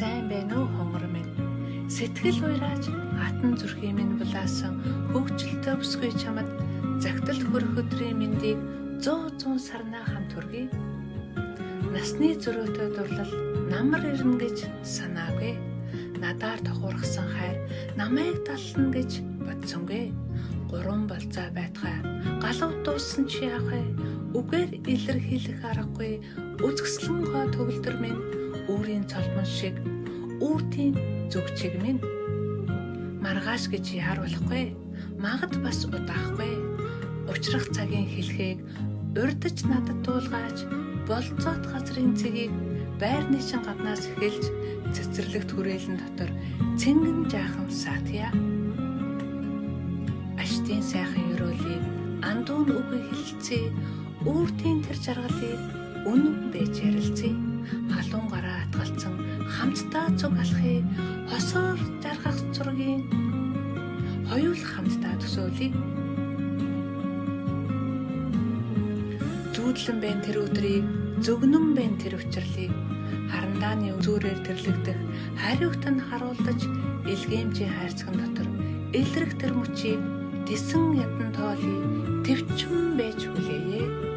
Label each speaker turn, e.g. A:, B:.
A: Сайн байна уу хонгор минь? Сэтгэл уйрааж хатан зүрхийн минь булаасан хөвгчлөлтөө бүсгүй чамд загтал хөрөх өдрийн мэндийг 100 сарнаа хамт хүргэе. Насны зөрөөтэй дурлал намар ирнэ гэж санаагүй. Надаар тохуурхсан хайр намайг даллна гэж бодсонгүй. Гурван болцоо байтгай галуу дууссан чи яах вэ? Үгээр илэрхийлэх аргагүй үзэсгэлэн гоо төвлөр минь өөрийн цолмон шиг үүртийн зүгчиг минь маргааш гэж яаруулахгүй магад бас удаахгүй учрах цагийн хэлхийг урдж надад дуулгаач болцоот газрын цэгийг байрны чин гаднаас эхэлж цэцэрлэгт хүрээлэн дотор цэнгэн жаахан саатья аштын сайхан өрөөлийг андуун үгүй хэлэлцээ үүртийн тэр жаргалыг үнэн байж ярилцъя халуун гараа атгалцсан хамтдаа зүг алхахыг хосоор жаргах зургийн хоёул хамтдаа төсөөлье. Зүүдлэн байн тэр өдрийг зөвгнөн байн тэр учрлыг харандааны үзүүрээр тэрлэгдэх хариугт нь харуулдаж илгээмжийн хайрцаган дотор илрэх тэр мөчийг дисэн ядан тоолыг төвчмөн байж хүлээе.